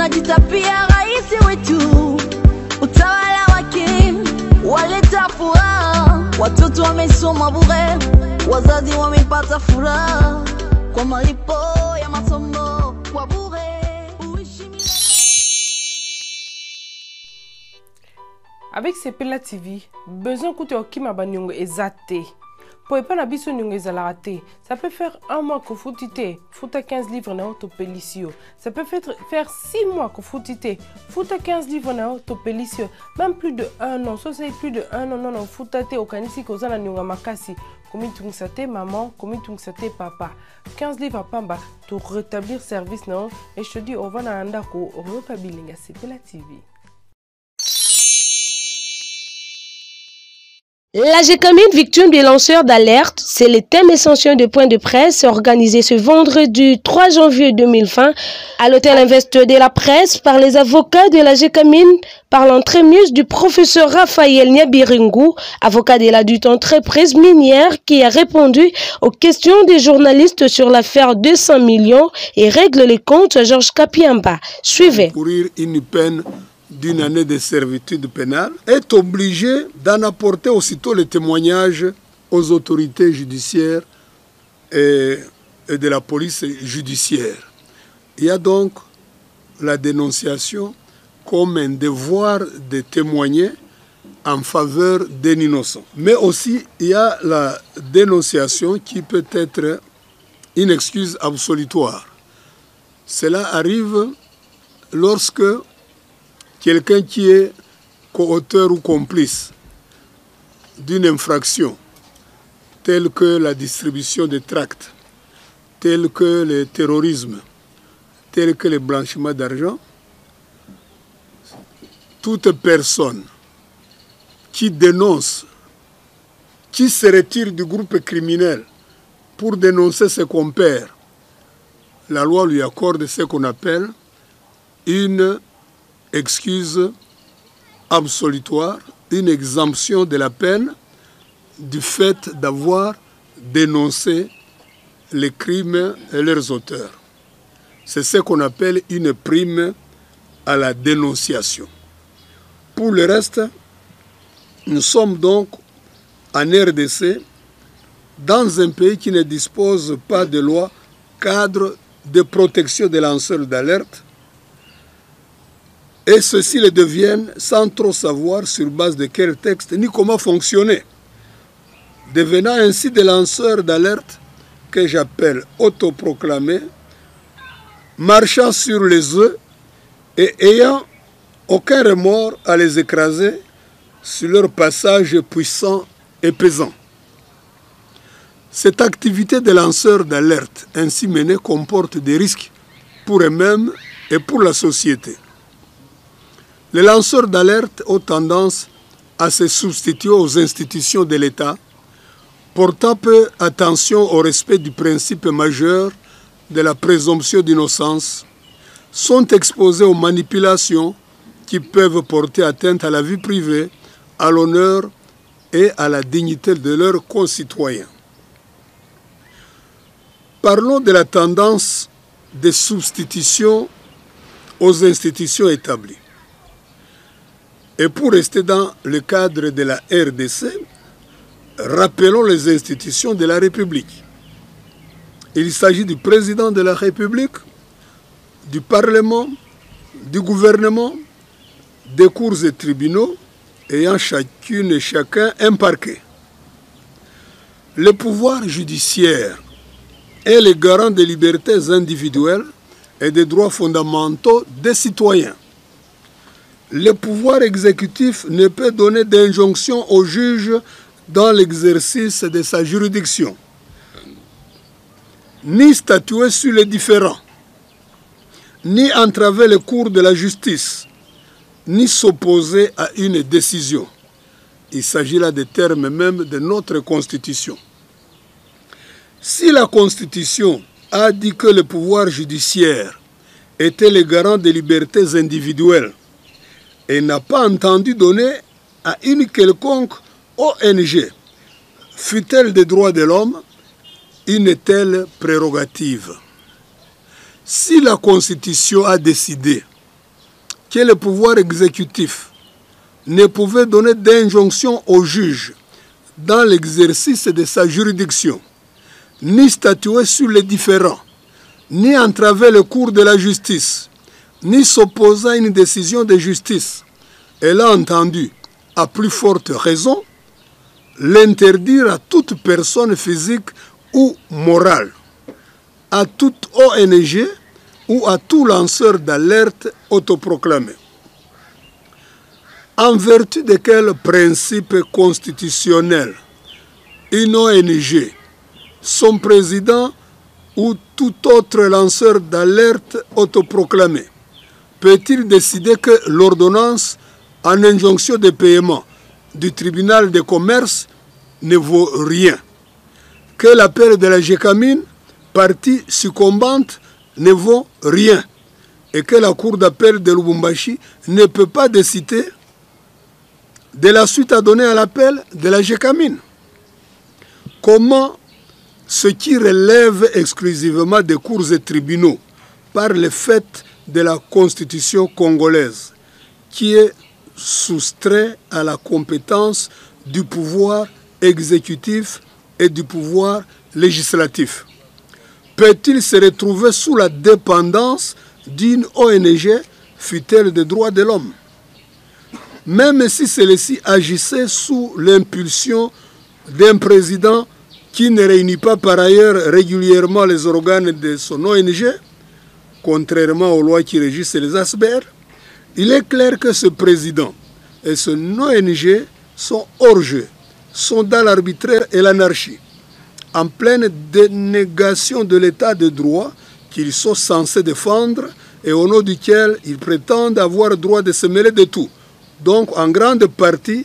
wanajitapia rais wetu, utawala wake waleta furaha, watoto wamesoma bure, wazazi wamepata furaha kwa malipo ya masomo kwa bure. Avec Sepela TV, besoin coûte au Kima Banyongo exaté. Pour pas n'abisso nyongo ezalate, ça peut faire un mois que foutite, fouta 15 livres na autopélicio. Ça peut faire 6 mois que foutite, fouta 15 livres na autopélicio. Même plus de 1 an, ça c'est plus de 1 an, non, foutate au kanisi kozana nyonga makasi. Komi tungsate maman, komi tungsate papa. 15 livres à pamba pour rétablir service non. Et je te dis, on va na andako, on va pas bilinga, Sepela TV. La Gécamine, victime des lanceurs d'alerte, c'est le thème essentiel de point de presse organisé ce vendredi 3 janvier 2020 à l'hôtel Invest de la Presse par les avocats de la Gécamine par l'entremise du professeur Raphaël Nyabiringou, avocat de la dite entreprise minière qui a répondu aux questions des journalistes sur l'affaire 200 millions et règle les comptes à Georges Kapiamba. Suivez. Courir une peine d'une année de servitude pénale, est obligé d'en apporter aussitôt les témoignages aux autorités judiciaires et de la police judiciaire. Il y a donc la dénonciation comme un devoir de témoigner en faveur d'un innocent. Mais aussi, il y a la dénonciation qui peut être une excuse absolutoire. Cela arrive lorsque quelqu'un qui est co-auteur ou complice d'une infraction, telle que la distribution de tracts, telle que le terrorisme, tel que le blanchiment d'argent, toute personne qui dénonce, qui se retire du groupe criminel pour dénoncer ses compères, la loi lui accorde ce qu'on appelle une excuse absolutoire, une exemption de la peine du fait d'avoir dénoncé les crimes et leurs auteurs. C'est ce qu'on appelle une prime à la dénonciation. Pour le reste, nous sommes donc en RDC, dans un pays qui ne dispose pas de loi cadre de protection des lanceurs d'alerte, et ceux-ci le deviennent sans trop savoir sur base de quel texte ni comment fonctionner, devenant ainsi des lanceurs d'alerte que j'appelle autoproclamés, marchant sur les œufs et ayant aucun remords à les écraser sur leur passage puissant et pesant. Cette activité de lanceurs d'alerte ainsi menée comporte des risques pour eux-mêmes et pour la société. Les lanceurs d'alerte ont tendance à se substituer aux institutions de l'État, portant peu attention au respect du principe majeur de la présomption d'innocence, sont exposés aux manipulations qui peuvent porter atteinte à la vie privée, à l'honneur et à la dignité de leurs concitoyens. Parlons de la tendance de substitution aux institutions établies. Et pour rester dans le cadre de la RDC, rappelons les institutions de la République. Il s'agit du président de la République, du Parlement, du gouvernement, des cours et tribunaux, ayant chacune et chacun un parquet. Le pouvoir judiciaire est le garant des libertés individuelles et des droits fondamentaux des citoyens. Le pouvoir exécutif ne peut donner d'injonction au juge dans l'exercice de sa juridiction, ni statuer sur les différends, ni entraver le cours de la justice, ni s'opposer à une décision. Il s'agit là des termes même de notre Constitution. Si la Constitution a dit que le pouvoir judiciaire était le garant des libertés individuelles, et n'a pas entendu donner à une quelconque ONG, fût-elle des droits de l'homme, une telle prérogative. Si la Constitution a décidé que le pouvoir exécutif ne pouvait donner d'injonction au juge dans l'exercice de sa juridiction, ni statuer sur les différends, ni entraver le cours de la justice, ni s'opposer à une décision de justice. Elle a entendu, à plus forte raison, l'interdire à toute personne physique ou morale, à toute ONG ou à tout lanceur d'alerte autoproclamé. En vertu de quel principe constitutionnel une ONG, son président ou tout autre lanceur d'alerte autoproclamé peut-il décider que l'ordonnance en injonction de paiement du tribunal de commerce ne vaut rien, que l'appel de la Gécamine, partie succombante, ne vaut rien, et que la cour d'appel de Lubumbashi ne peut pas décider de la suite à donner à l'appel de la Gécamine? Comment ce qui relève exclusivement des cours et tribunaux par le fait de la Constitution congolaise, qui est soustrait à la compétence du pouvoir exécutif et du pouvoir législatif, peut-il se retrouver sous la dépendance d'une ONG, fût-elle des droits de l'homme? Même si celle-ci agissait sous l'impulsion d'un président qui ne réunit pas par ailleurs régulièrement les organes de son ONG, contrairement aux lois qui régissent les ASBER, il est clair que ce président et son ONG sont hors jeu, sont dans l'arbitraire et l'anarchie, en pleine dénégation de l'état de droit qu'ils sont censés défendre et au nom duquel ils prétendent avoir droit de se mêler de tout, donc en grande partie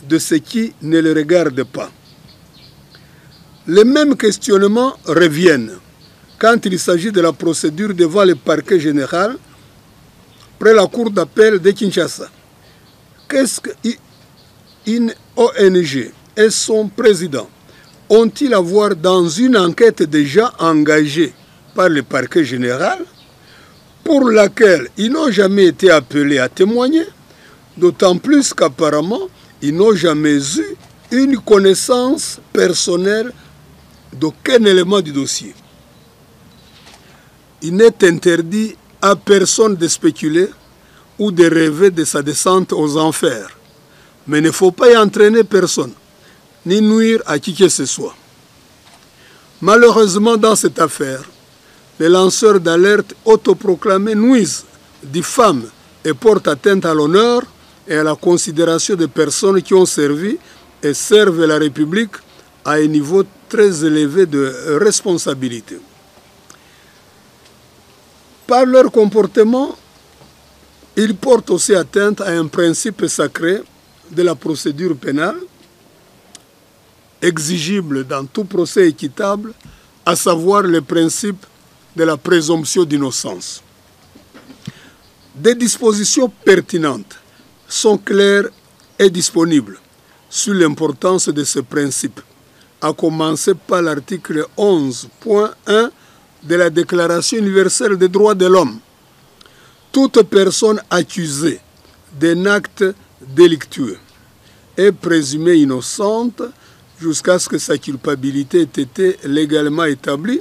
de ce qui ne les regarde pas. Les mêmes questionnements reviennent quand il s'agit de la procédure devant le parquet général près la cour d'appel de Kinshasa. Qu'est-ce qu'une ONG et son président ont-ils à voir dans une enquête déjà engagée par le parquet général pour laquelle ils n'ont jamais été appelés à témoigner, d'autant plus qu'apparemment ils n'ont jamais eu une connaissance personnelle d'aucun élément du dossier? Il n'est interdit à personne de spéculer ou de rêver de sa descente aux enfers, mais il ne faut pas y entraîner personne, ni nuire à qui que ce soit. Malheureusement, dans cette affaire, les lanceurs d'alerte autoproclamés nuisent, diffament et portent atteinte à l'honneur et à la considération des personnes qui ont servi et servent la République à un niveau très élevé de responsabilité. Par leur comportement, ils portent aussi atteinte à un principe sacré de la procédure pénale, exigible dans tout procès équitable, à savoir le principe de la présomption d'innocence. Des dispositions pertinentes sont claires et disponibles sur l'importance de ce principe, à commencer par l'article 11.1 de la Déclaration universelle des droits de l'homme. Toute personne accusée d'un acte délictueux est présumée innocente jusqu'à ce que sa culpabilité ait été légalement établie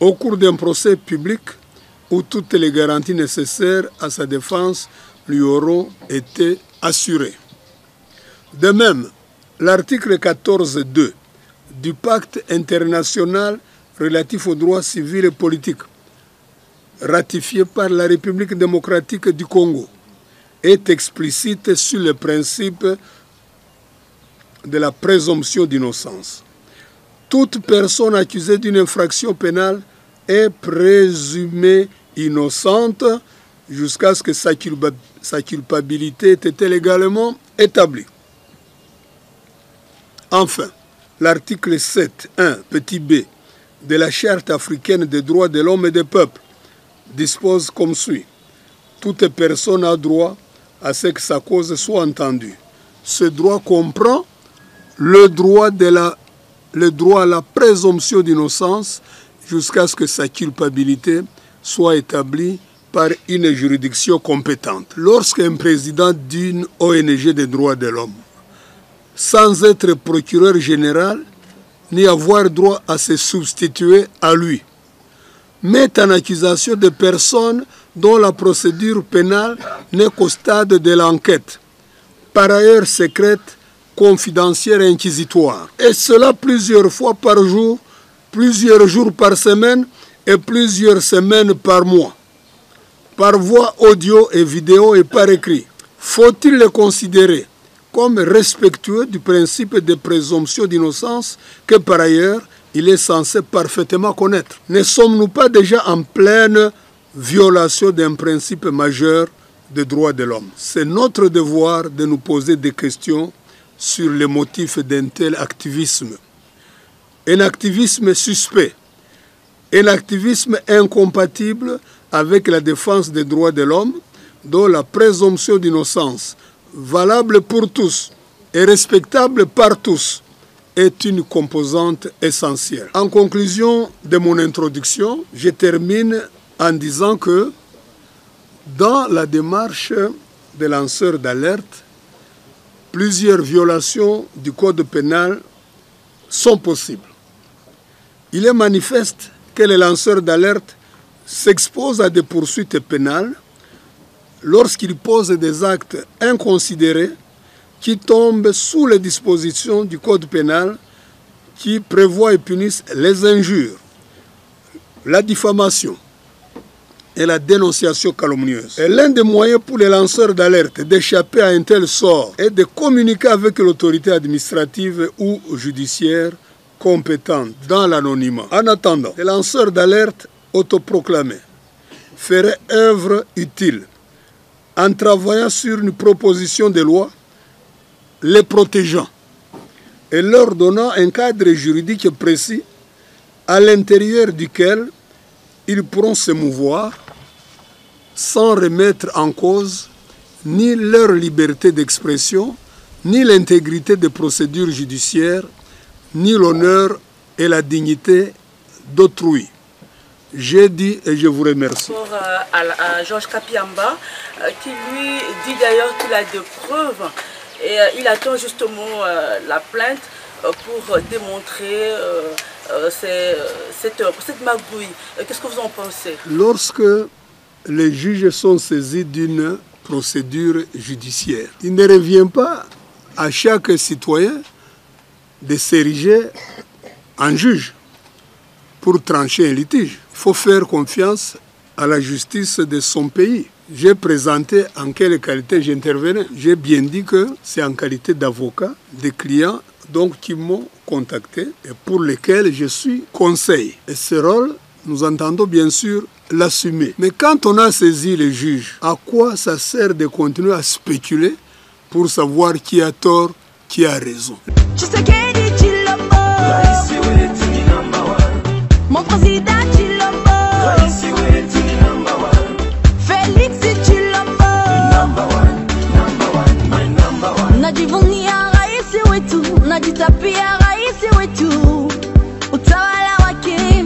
au cours d'un procès public où toutes les garanties nécessaires à sa défense lui auront été assurées. De même, l'article 14.2 du Pacte international relatif aux droits civils et politiques, ratifié par la République démocratique du Congo, est explicite sur le principe de la présomption d'innocence. Toute personne accusée d'une infraction pénale est présumée innocente jusqu'à ce que sa culpabilité ait été légalement établie. Enfin, l'article 7.1 petit b de la Charte africaine des droits de l'homme et des peuples dispose comme suit: toute personne a droit à ce que sa cause soit entendue. Ce droit comprend le droit à la présomption d'innocence jusqu'à ce que sa culpabilité soit établie par une juridiction compétente. Lorsqu'un président d'une ONG des droits de l'homme, sans être procureur général, ni avoir droit à se substituer à lui, met en accusation des personnes dont la procédure pénale n'est qu'au stade de l'enquête, par ailleurs secrète, confidentielle et inquisitoire. Et cela plusieurs fois par jour, plusieurs jours par semaine et plusieurs semaines par mois, par voie audio et vidéo et par écrit. Faut-il les considérer comme respectueux du principe de présomption d'innocence que par ailleurs il est censé parfaitement connaître? Ne sommes-nous pas déjà en pleine violation d'un principe majeur des droits de l'homme? C'est notre devoir de nous poser des questions sur les motifs d'un tel activisme. Un activisme suspect, un activisme incompatible avec la défense des droits de l'homme, dont la présomption d'innocence, valable pour tous et respectable par tous, est une composante essentielle. En conclusion de mon introduction, je termine en disant que dans la démarche des lanceurs d'alerte, plusieurs violations du code pénal sont possibles. Il est manifeste que les lanceurs d'alerte s'exposent à des poursuites pénales lorsqu'ils posent des actes inconsidérés qui tombent sous les dispositions du code pénal qui prévoient et punissent les injures, la diffamation et la dénonciation calomnieuse. Et l'un des moyens pour les lanceurs d'alerte d'échapper à un tel sort est de communiquer avec l'autorité administrative ou judiciaire compétente dans l'anonymat. En attendant, les lanceurs d'alerte autoproclamés feraient œuvre utile en travaillant sur une proposition de loi les protégeant et leur donnant un cadre juridique précis à l'intérieur duquel ils pourront se mouvoir sans remettre en cause ni leur liberté d'expression, ni l'intégrité des procédures judiciaires, ni l'honneur et la dignité d'autrui. J'ai dit et je vous remercie. Pour à Georges Kapiamba, qui lui dit d'ailleurs qu'il a des preuves et il attend justement la plainte pour démontrer cette magouille. Qu'est-ce que vous en pensez? Lorsque les juges sont saisis d'une procédure judiciaire, il ne revient pas à chaque citoyen de s'ériger en juge pour trancher un litige. Il faut faire confiance à la justice de son pays. J'ai présenté en quelle qualité j'intervenais. J'ai bien dit que c'est en qualité d'avocat, des clients donc, qui m'ont contacté et pour lesquels je suis conseil. Et ce rôle, nous entendons bien sûr l'assumer. Mais quand on a saisi les juges, à quoi ça sert de continuer à spéculer pour savoir qui a tort, qui a raison? Mon président Chilombo, Félix Chilombo, najivunia rais wetu, najitapia rais wetu, utawala wake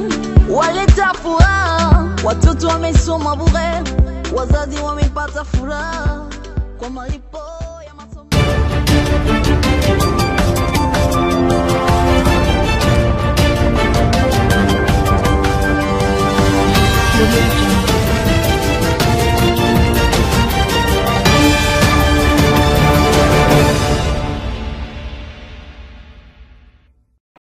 waleta furaha, watoto wamesoma bure, wazazi wamepata furaha kwa malipo ya masomo. Thank you.